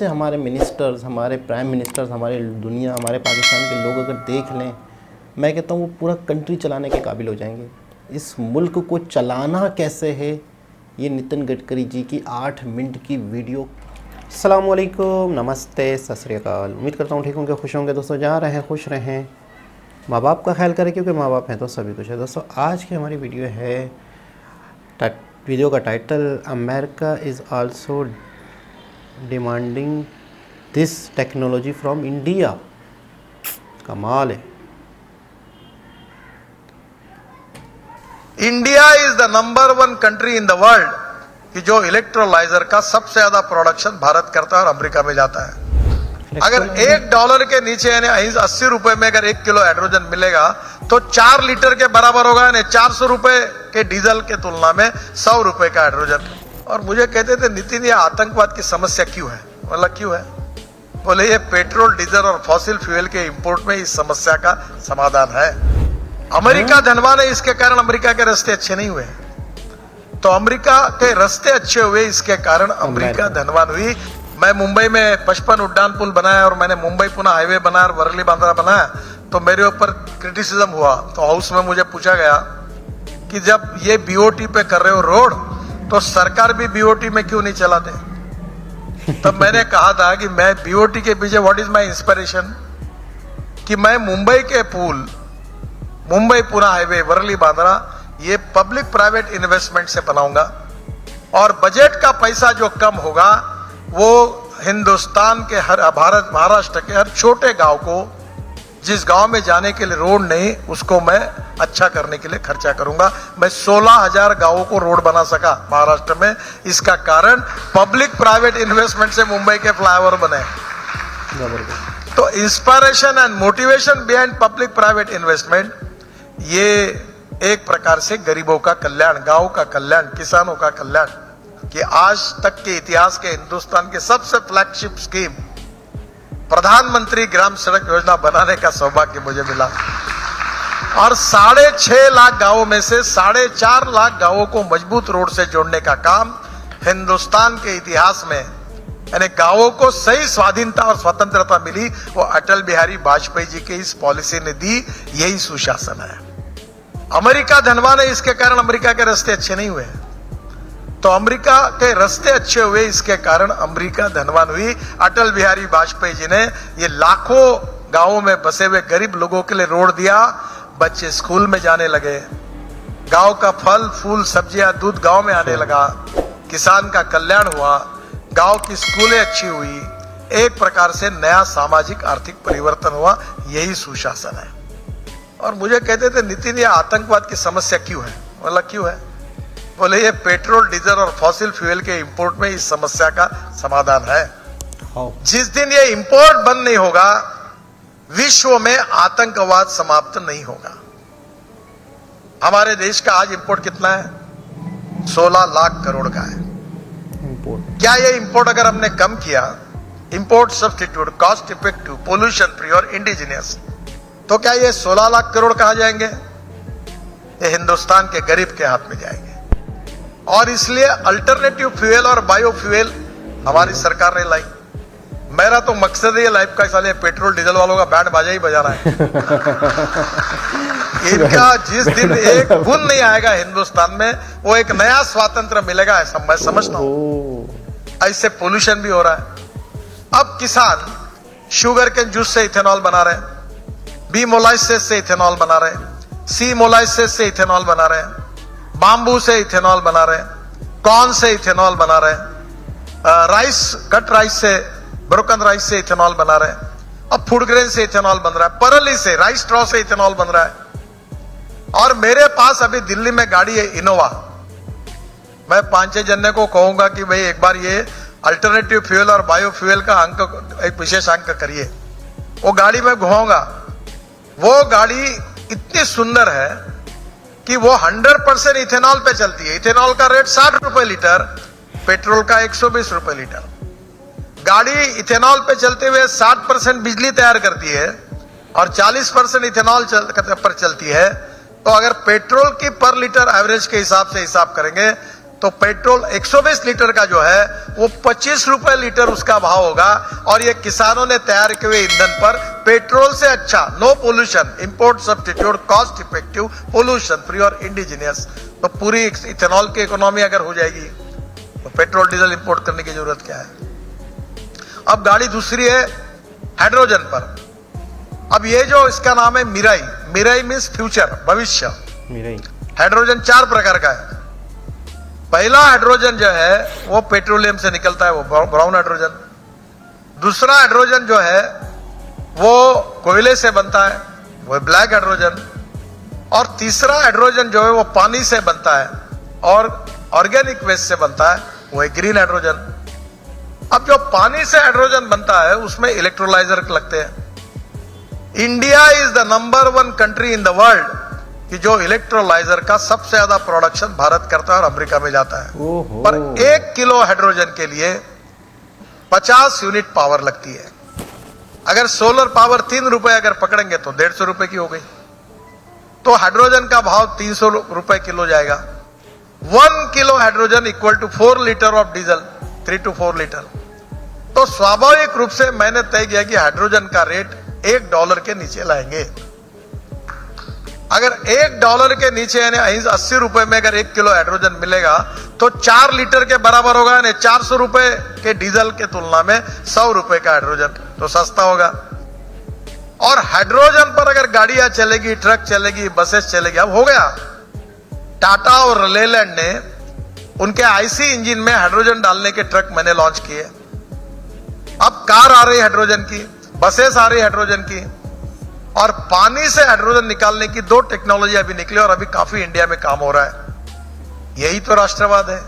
से हमारे मिनिस्टर्स, हमारे प्राइम मिनिस्टर्स, हमारे दुनिया, हमारे पाकिस्तान के लोग अगर देख लें, मैं कहता हूँ वो पूरा कंट्री चलाने के काबिल हो जाएंगे। इस मुल्क को चलाना कैसे है, ये नितिन गडकरी जी की 8 मिनट की वीडियो। अस्सलाम वालेकुम, नमस्ते, सत श्री अकाल। उम्मीद करता हूँ ठीक होंगे, खुश होंगे दोस्तों। जहाँ रहें खुश रहें, माँ बाप का ख्याल करें, क्योंकि माँ बाप हैं तो सभी कुछ है। दोस्तों आज की हमारी वीडियो है, वीडियो का title America is also demanding this technology from India. कमाल है। India is the number 1 country in the world कि जो इलेक्ट्रोलाइजर का सबसे ज्यादा प्रोडक्शन भारत करता है और अमेरिका में जाता है। अगर $1 के नीचे यानी 80 रुपए में अगर 1 किलो हाइड्रोजन मिलेगा तो 4 लीटर के बराबर होगा, यानी 400 रुपए के डीजल के तुलना में 100 रुपए का हाइड्रोजन। और मुझे कहते थे नितिन, ये आतंकवाद की समस्या क्यों है? मतलब क्यों है? बोले ये पेट्रोल, डीजल और फॉसिल फ्यूल के इंपोर्ट में इस समस्या का समाधान है। अमेरिका धनवान है, इसके कारण अमेरिका के रास्ते अच्छे नहीं हुए। तो अमेरिका के रास्ते अच्छे हुए, इसके कारण अमेरिका धनवान हुई। मैं मुंबई में 55 उड्डान पुल बनाया और मैंने मुंबई पुणे हाईवे बनाया और वर्ली बांद्रा बनाया, तो मेरे ऊपर क्रिटिसिज्म हुआ। तो हाउस में मुझे पूछा गया कि जब ये बीओटी पे कर रहे हो रोड, तो सरकार भी बीओटी में क्यों नहीं चलाते? तब मैंने कहा था कि मैं बीओटी के पीछे व्हाट इज माय इंस्पिरेशन, कि मैं मुंबई के पुल, मुंबई पुणे हाईवे, वर्ली बांद्रा, ये पब्लिक प्राइवेट इन्वेस्टमेंट से बनाऊंगा और बजट का पैसा जो कम होगा वो हिंदुस्तान के हर महाराष्ट्र के हर छोटे गांव को, जिस गांव में जाने के लिए रोड नहीं, उसको मैं अच्छा करने के लिए खर्चा करूंगा। मैं 16,000 गांवों को रोड बना सका महाराष्ट्र में। इसका कारण पब्लिक प्राइवेट इन्वेस्टमेंट से मुंबई के फ्लाईओवर बने। तो inspiration and motivation behind public private investment, ये एक प्रकार से गरीबों का कल्याण, गांव का कल्याण, किसानों का कल्याण, कि आज तक के इतिहास के हिंदुस्तान के सबसे फ्लैगशिप स्कीम प्रधानमंत्री ग्राम सड़क योजना बनाने का सौभाग्य मुझे मिला। और 6.5 लाख गांवों में से 4.5 लाख गांवों को मजबूत रोड से जोड़ने का काम हिंदुस्तान के इतिहास में, यानी गांवों को सही स्वाधीनता और स्वतंत्रता मिली, वो अटल बिहारी वाजपेयी जी की इस पॉलिसी ने दी। यही सुशासन है। अमेरिका धनवान है, इसके कारण अमेरिका के रास्ते अच्छे नहीं हुए। तो अमेरिका के रास्ते अच्छे हुए, इसके कारण अमेरिका धनवान हुई। अटल बिहारी वाजपेयी जी ने ये लाखों गांवों में बसे हुए गरीब लोगों के लिए रोड दिया, बच्चे स्कूल में जाने लगे, गांव का फल फूल सब्जियां दूध गांव में आने लगा, किसान का कल्याण हुआ, गांव की स्कूलें अच्छी हुई, एक प्रकार से नया सामाजिक आर्थिक परिवर्तन हुआ। यही सुशासन है। और मुझे कहते थे नितिन, ये आतंकवाद की समस्या क्यों है? मतलब क्यों है? बोले ये पेट्रोल, डीजल और फॉसिल फ्यूल के इंपोर्ट में इस समस्या का समाधान है। जिस दिन ये इंपोर्ट बंद नहीं होगा, विश्व में आतंकवाद समाप्त नहीं होगा। हमारे देश का आज इंपोर्ट कितना है? 16 लाख करोड़ का है इंपोर्ट। क्या ये इंपोर्ट अगर हमने कम किया, import substitute, cost effective, pollution free और इंडिजिनियस, तो क्या ये 16 लाख करोड़ कहां जाएंगे? ये हिंदुस्तान के गरीब के हाथ में जाएंगे। और इसलिए अल्टरनेटिव फ्यूल और बायोफ्यूल हमारी सरकार ने लाई। मेरा तो मकसद है लाइफ का, साले पेट्रोल डीजल वालों का बैंड बाजा ही बजाना है। इनका जिस दिन एक गुण नहीं आएगा हिंदुस्तान में, वो एक नया स्वातंत्र मिलेगा, ऐसा मैं समझता हूं। ऐसे पोल्यूशन भी हो रहा है। अब किसान शुगर के जूस से इथेनॉल बना रहे हैं, बी मोलाइसिस से इथेनॉल बना रहे हैं, सी मोलाइसिस से इथेनॉल बना रहे हैं, बाम्बू से इथेनॉल बना रहे हैं, कॉर्न से इथेनॉल बना रहे हैं, राइस, कट राइस से, ब्रोकन राइस से इथेनॉल बना रहे हैं, अब फूड ग्रेन से इथेनॉल बन रहा है, परली से, राइस स्ट्रॉ से इथेनॉल बन रहा है। और मेरे पास अभी दिल्ली में गाड़ी है इनोवा। मैं 5-6 जने को कहूंगा कि भाई एक बार ये अल्टरनेटिव फ्यूल और बायोफ्यूल का अंक, एक विशेष अंक करिए। वो गाड़ी में घुमाऊंगा। वो गाड़ी इतनी सुंदर है कि वो 100% इथेनॉल पे चलती है। इथेनॉल का रेट 60 रुपए लीटर, पेट्रोल का 120 रुपए लीटर। गाड़ी इथेनॉल पे चलते हुए 60% बिजली तैयार करती है और 40% इथेनॉल पर चलती है। तो अगर पेट्रोल की पर लीटर एवरेज के हिसाब से हिसाब करेंगे तो पेट्रोल 120 लीटर का जो है वो 25 रुपए लीटर उसका भाव होगा। और ये किसानों ने तैयार किए हुए ईंधन पर पेट्रोल से अच्छा, no pollution, import substitute, cost effective, pollution free और इंडिजीनियस। तो पूरी इथेनॉल की इकोनॉमी अगर हो जाएगी तो पेट्रोल डीजल इंपोर्ट करने की जरूरत क्या है। अब गाड़ी दूसरी है हाइड्रोजन पर। अब ये जो इसका नाम है मिराई, मिराई मीन्स फ्यूचर, भविष्य। मिराई हाइड्रोजन 4 प्रकार का है। पहला हाइड्रोजन जो है वो पेट्रोलियम से निकलता है, वो ब्राउन हाइड्रोजन। दूसरा हाइड्रोजन जो है वो कोयले से बनता है, वो ब्लैक हाइड्रोजन। और तीसरा हाइड्रोजन जो है वो पानी से बनता है और ऑर्गेनिक वेस्ट से बनता है, वो है ग्रीन हाइड्रोजन। अब जो पानी से हाइड्रोजन बनता है उसमें इलेक्ट्रोलाइजर लगते हैं। India is the number 1 country in the world कि जो इलेक्ट्रोलाइजर का सबसे ज्यादा प्रोडक्शन भारत करता है और अमेरिका में जाता है। पर 1 किलो हाइड्रोजन के लिए 50 यूनिट पावर लगती है। अगर सोलर पावर 3 रुपए अगर पकड़ेंगे तो 150 रुपए की हो गई। तो हाइड्रोजन का भाव 300 रुपए किलो जाएगा। 1 kilo hydrogen equal to 4 litre of diesel, 3 to 4 litre. तो स्वाभाविक रूप से मैंने तय किया कि हाइड्रोजन का रेट $1 के नीचे लाएंगे। अगर $1 के नीचे यानी 80 रुपए में अगर 1 किलो हाइड्रोजन मिलेगा तो 4 लीटर के बराबर होगा, यानी 400 रुपए के डीजल के तुलना में 100 रुपए का हाइड्रोजन, तो सस्ता होगा। और हाइड्रोजन पर अगर गाड़ियां चलेगी, ट्रक चलेगी, बसेस चलेगी। अब हो गया, टाटा और लेलैंड ने उनके आईसी इंजन में हाइड्रोजन डालने के ट्रक मैंने लॉन्च किए। अब कार आ रही हाइड्रोजन की, बसेस आ रही हाइड्रोजन की, और पानी से हाइड्रोजन निकालने की 2 टेक्नोलॉजी अभी निकली और अभी काफी इंडिया में काम हो रहा है। यही तो राष्ट्रवाद है,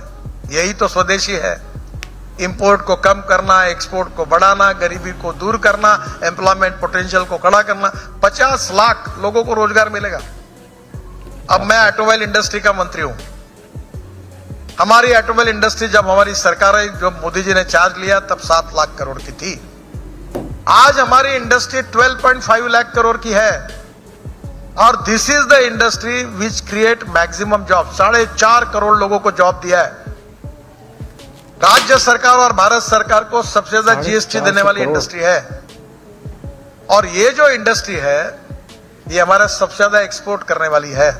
यही तो स्वदेशी है। इंपोर्ट को कम करना, एक्सपोर्ट को बढ़ाना, गरीबी को दूर करना, एम्प्लॉयमेंट पोटेंशियल को खड़ा करना। 50 लाख लोगों को रोजगार मिलेगा। अब मैं ऑटोमोबाइल इंडस्ट्री का मंत्री हूं। हमारी ऑटोमोबाइल इंडस्ट्री जब हमारी सरकार आई, जो मोदी जी ने चार्ज लिया, तब 7 लाख करोड़ की थी। आज हमारी इंडस्ट्री 12.5 लाख करोड़ की है। और this is the industry which create maximum job. 4.5 crore लोगों को जॉब दिया है। राज्य सरकार और भारत सरकार को सबसे ज्यादा जीएसटी देने वाली इंडस्ट्री है। और ये जो इंडस्ट्री है ये हमारा सबसे ज्यादा एक्सपोर्ट करने वाली है।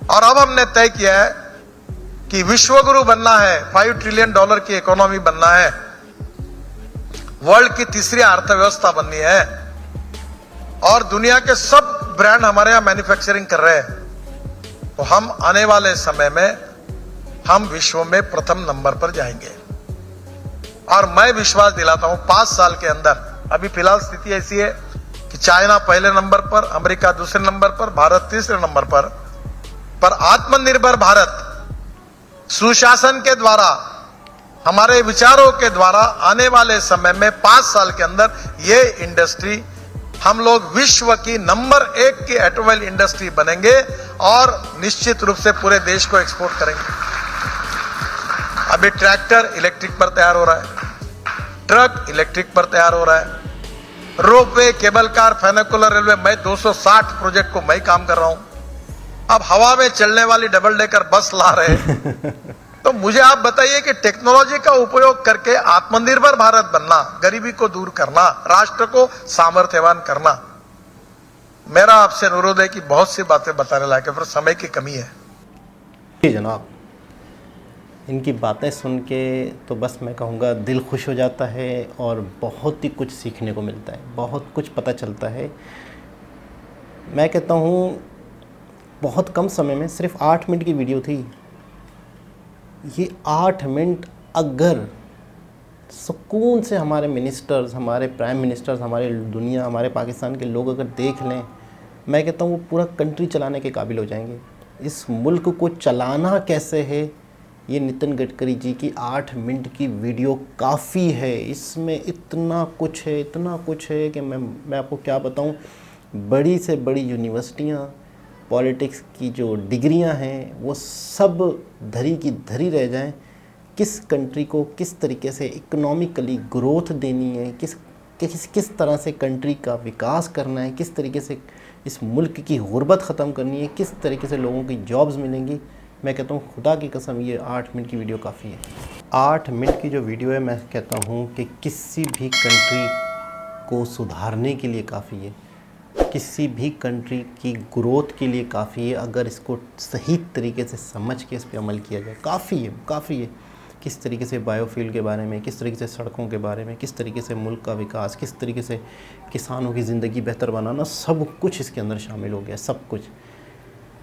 और अब हमने तय किया है कि विश्वगुरु बनना है, $5 ट्रिलियन की इकोनॉमी बनना है, वर्ल्ड की तीसरी अर्थव्यवस्था बननी है, और दुनिया के सब ब्रांड हमारे यहां मैन्युफैक्चरिंग कर रहे हैं। तो हम आने वाले समय में हम विश्व में प्रथम नंबर पर जाएंगे। और मैं विश्वास दिलाता हूं 5 साल के अंदर, अभी फिलहाल स्थिति ऐसी है कि चाइना पहले नंबर पर, अमेरिका दूसरे नंबर पर, भारत तीसरे नंबर पर आत्मनिर्भर भारत सुशासन के द्वारा, हमारे विचारों के द्वारा आने वाले समय में 5 साल के अंदर ये इंडस्ट्री हम लोग विश्व की नंबर 1 की ऑटोमोबाइल इंडस्ट्री बनेंगे और निश्चित रूप से पूरे देश को एक्सपोर्ट करेंगे। अभी ट्रैक्टर इलेक्ट्रिक पर तैयार हो रहा है, ट्रक इलेक्ट्रिक पर तैयार हो रहा है, रोपवे, केबल कार, फेनिकुलर रेलवे, मैं 260 प्रोजेक्ट को मैं काम कर रहा हूं। अब हवा में चलने वाली डबल डेकर बस ला रहे हैं। तो मुझे आप बताइए कि टेक्नोलॉजी का उपयोग करके आत्मनिर्भर भारत बनना, गरीबी को दूर करना, राष्ट्र को सामर्थ्यवान करना। मेरा आपसे अनुरोध है कि बहुत सी बातें बताने लायक है, पर समय की कमी है। जी जनाब, इनकी बातें सुन के तो बस मैं कहूँगा दिल खुश हो जाता है और बहुत ही कुछ सीखने को मिलता है, बहुत कुछ पता चलता है। मैं कहता हूँ बहुत कम समय में, सिर्फ 8 मिनट की वीडियो थी। ये 8 मिनट अगर सुकून से हमारे मिनिस्टर्स, हमारे प्राइम मिनिस्टर्स, हमारे दुनिया, हमारे पाकिस्तान के लोग अगर देख लें, मैं कहता हूँ वो पूरा कंट्री चलाने के काबिल हो जाएंगे। इस मुल्क को चलाना कैसे है, ये नितिन गडकरी जी की 8 मिनट की वीडियो काफ़ी है। इसमें इतना कुछ है, इतना कुछ है कि मैं आपको क्या बताऊँ। बड़ी से बड़ी यूनिवर्सिटियाँ, पॉलिटिक्स की जो डिग्रियां हैं, वो सब धरी की धरी रह जाएं। किस कंट्री को किस तरीके से इकोनॉमिकली ग्रोथ देनी है, किस तरह से कंट्री का विकास करना है, किस तरीके से इस मुल्क की गुर्बत ख़त्म करनी है, किस तरीके से लोगों की जॉब्स मिलेंगी, मैं कहता हूँ खुदा की कसम ये 8 मिनट की वीडियो काफ़ी है। 8 मिनट की जो वीडियो है, मैं कहता हूँ कि किसी भी कंट्री को सुधारने के लिए काफ़ी है, किसी भी कंट्री की ग्रोथ के लिए काफ़ी है, अगर इसको सही तरीके से समझ के इस पर अमल किया जाए। काफ़ी है। किस तरीके से बायोफ्यूल के बारे में, किस तरीके से सड़कों के बारे में, किस तरीके से मुल्क का विकास, किस तरीके से किसानों की ज़िंदगी बेहतर बनाना, सब कुछ इसके अंदर शामिल हो गया। सब कुछ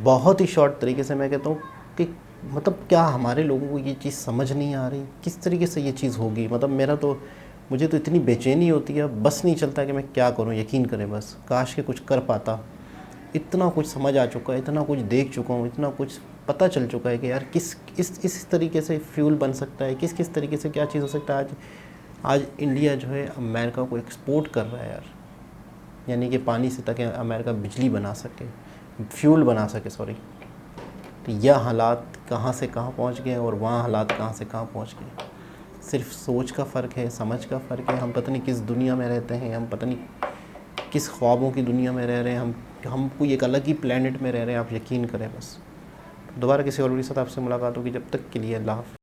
बहुत ही शॉर्ट तरीके से मैं कहता हूँ कि मतलब क्या हमारे लोगों को ये चीज़ समझ नहीं आ रही, किस तरीके से ये चीज़ होगी। मतलब मुझे तो इतनी बेचैनी होती है, बस नहीं चलता कि मैं क्या करूं। यकीन करें, बस काश के कुछ कर पाता। इतना कुछ समझ आ चुका है, इतना कुछ देख चुका हूं, इतना कुछ पता चल चुका है कि यार इस तरीके से फ्यूल बन सकता है, किस तरीके से क्या चीज़ हो सकता है। आज इंडिया जो है अमेरिका को एक्सपोर्ट कर रहा है यार, यानी कि पानी से ताकि अमेरिका बिजली बना सके, फ्यूल बना सके, सॉरी। तो यह हालात कहाँ से कहाँ पहुँच गए और वहाँ हालात कहाँ से कहाँ पहुँच गए। सिर्फ सोच का फ़र्क है, समझ का फ़र्क है। हम पता नहीं किस दुनिया में रहते हैं, हम पता नहीं किस ख्वाबों की दुनिया में रह रहे हैं, हम कोई एक अलग ही प्लेनेट में रह रहे हैं। आप यकीन करें। बस दोबारा किसी और के साथ आपसे मुलाकात होगी, जब तक के लिए अल्लाह हाफ़िज़।